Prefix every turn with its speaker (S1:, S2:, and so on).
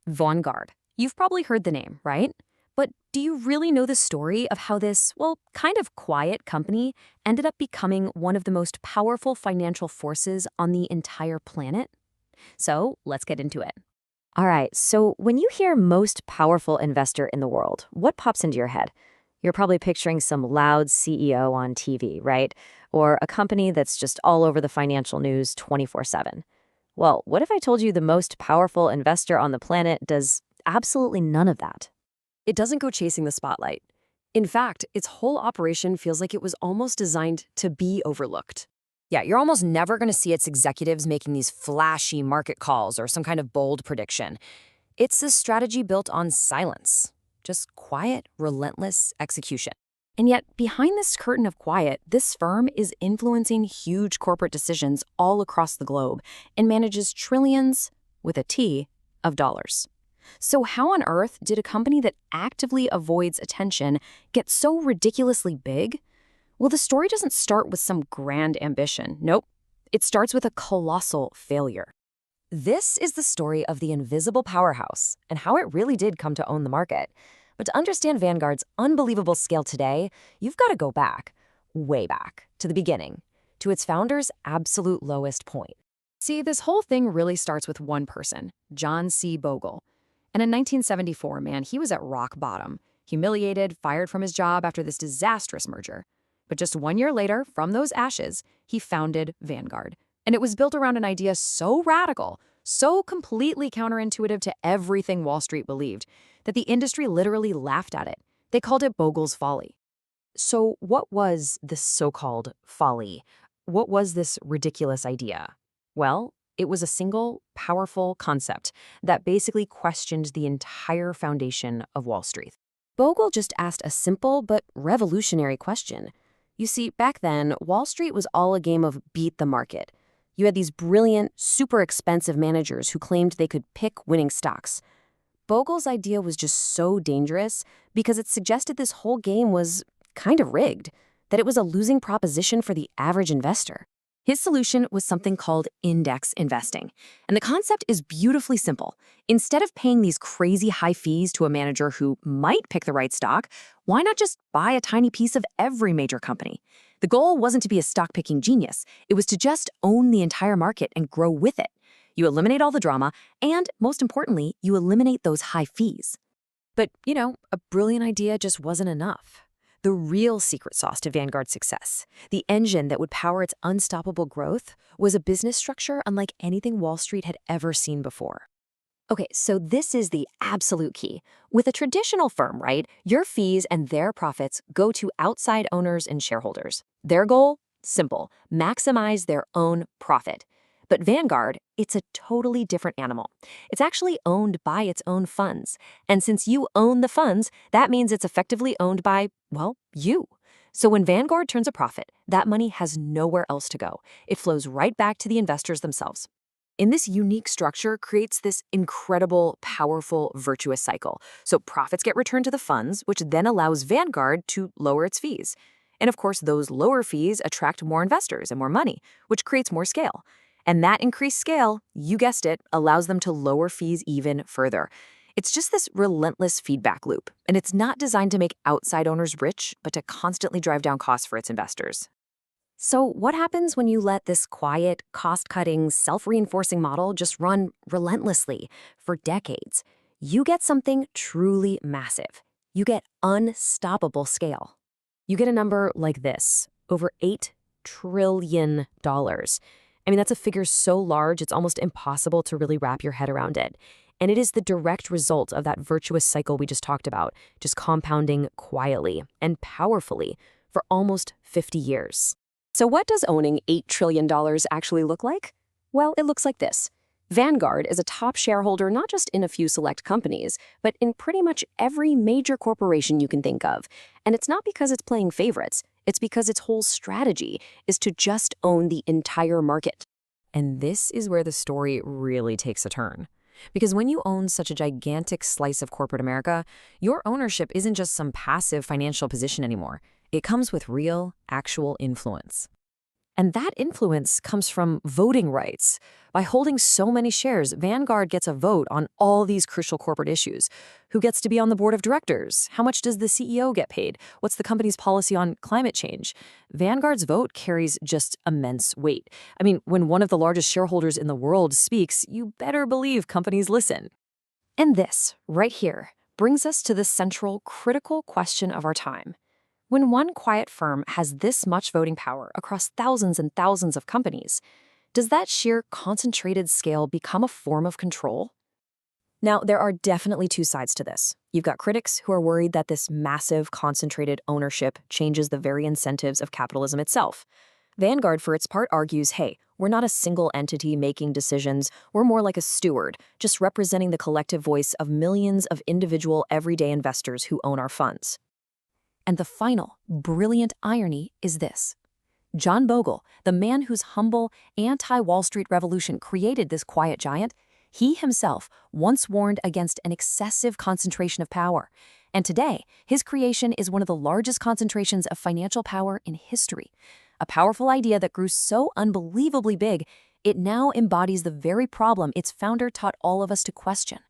S1: Vanguard. You've probably heard the name, right? But do you really know the story of how this, well, kind of quiet company ended up becoming one of the most powerful financial forces on the entire planet? So let's get into it. All right, so when you hear most powerful investor in the world, what pops into your head? You're probably picturing some loud CEO on TV, right? Or a company that's just all over the financial news 24/7. Well, what if I told you the most powerful investor on the planet does absolutely none of that?
S2: It doesn't go chasing the spotlight. In fact, its whole operation feels like it was almost designed to be overlooked. Yeah, you're almost never going to see its executives making these flashy market calls or some kind of bold prediction. It's a strategy built on silence, just quiet, relentless execution. And yet, behind this curtain of quiet, this firm is influencing huge corporate decisions all across the globe and manages trillions, with a T, of dollars. So how on earth did a company that actively avoids attention get so ridiculously big? Well, the story doesn't start with some grand ambition. Nope. It starts with a colossal failure. This is the story of the invisible powerhouse and how it really did come to own the market. But to understand Vanguard's unbelievable scale today, you've got to go back, way back, to the beginning, to its founder's absolute lowest point. See, this whole thing really starts with one person, John C. Bogle. And in 1974, man, he was at rock bottom, humiliated, fired from his job after this disastrous merger. But just 1 year later, from those ashes, he founded Vanguard. And it was built around an idea so radical, so completely counterintuitive to everything Wall Street believed, that the industry literally laughed at it. They called it Bogle's folly. So what was this so-called folly? What was this ridiculous idea? Well, it was a single, powerful concept that basically questioned the entire foundation of Wall Street. Bogle just asked a simple but revolutionary question. You see, back then, Wall Street was all a game of beat the market. You had these brilliant, super expensive managers who claimed they could pick winning stocks. Bogle's idea was just so dangerous because it suggested this whole game was kind of rigged, that it was a losing proposition for the average investor. His solution was something called index investing. And the concept is beautifully simple. Instead of paying these crazy high fees to a manager who might pick the right stock, why not just buy a tiny piece of every major company? The goal wasn't to be a stock-picking genius. It was to just own the entire market and grow with it. You eliminate all the drama, and most importantly, you eliminate those high fees. But, a brilliant idea just wasn't enough. The real secret sauce to Vanguard's success, the engine that would power its unstoppable growth, was a business structure unlike anything Wall Street had ever seen before. Okay, so this is the absolute key. With a traditional firm, right, your fees and their profits go to outside owners and shareholders. Their goal? Simple, maximize their own profit. But Vanguard, it's a totally different animal. It's actually owned by its own funds. And since you own the funds, that means it's effectively owned by, well, you. So when Vanguard turns a profit, that money has nowhere else to go. It flows right back to the investors themselves. And this unique structure creates this incredible, powerful, virtuous cycle. So profits get returned to the funds, which then allows Vanguard to lower its fees. And of course, those lower fees attract more investors and more money, which creates more scale. And that increased scale, you guessed it, allows them to lower fees even further. It's just this relentless feedback loop, and it's not designed to make outside owners rich, but to constantly drive down costs for its investors. So what happens when you let this quiet, cost-cutting, self-reinforcing model just run relentlessly for decades? You get something truly massive. You get unstoppable scale. You get a number like this, over $8 trillion. I mean, that's a figure so large, it's almost impossible to really wrap your head around it. And it is the direct result of that virtuous cycle we just talked about, just compounding quietly and powerfully for almost 50 years. So what does owning $8 trillion actually look like? Well, it looks like this. Vanguard is a top shareholder not just in a few select companies, but in pretty much every major corporation you can think of. And it's not because it's playing favorites. It's because its whole strategy is to just own the entire market. And this is where the story really takes a turn. Because when you own such a gigantic slice of corporate America, your ownership isn't just some passive financial position anymore. It comes with real, actual influence. And that influence comes from voting rights. By holding so many shares, Vanguard gets a vote on all these crucial corporate issues. Who gets to be on the board of directors? How much does the CEO get paid? What's the company's policy on climate change? Vanguard's vote carries just immense weight. I mean, when one of the largest shareholders in the world speaks, you better believe companies listen. And this, right here, brings us to the central, critical question of our time. When one quiet firm has this much voting power across thousands and thousands of companies, does that sheer concentrated scale become a form of control? Now, there are definitely two sides to this. You've got critics who are worried that this massive, concentrated ownership changes the very incentives of capitalism itself. Vanguard, for its part, argues, hey, we're not a single entity making decisions. We're more like a steward, just representing the collective voice of millions of individual, everyday investors who own our funds. And the final, brilliant irony is this. John Bogle, the man whose humble, anti-Wall Street revolution created this quiet giant, he himself once warned against an excessive concentration of power. And today, his creation is one of the largest concentrations of financial power in history. A powerful idea that grew so unbelievably big, it now embodies the very problem its founder taught all of us to question.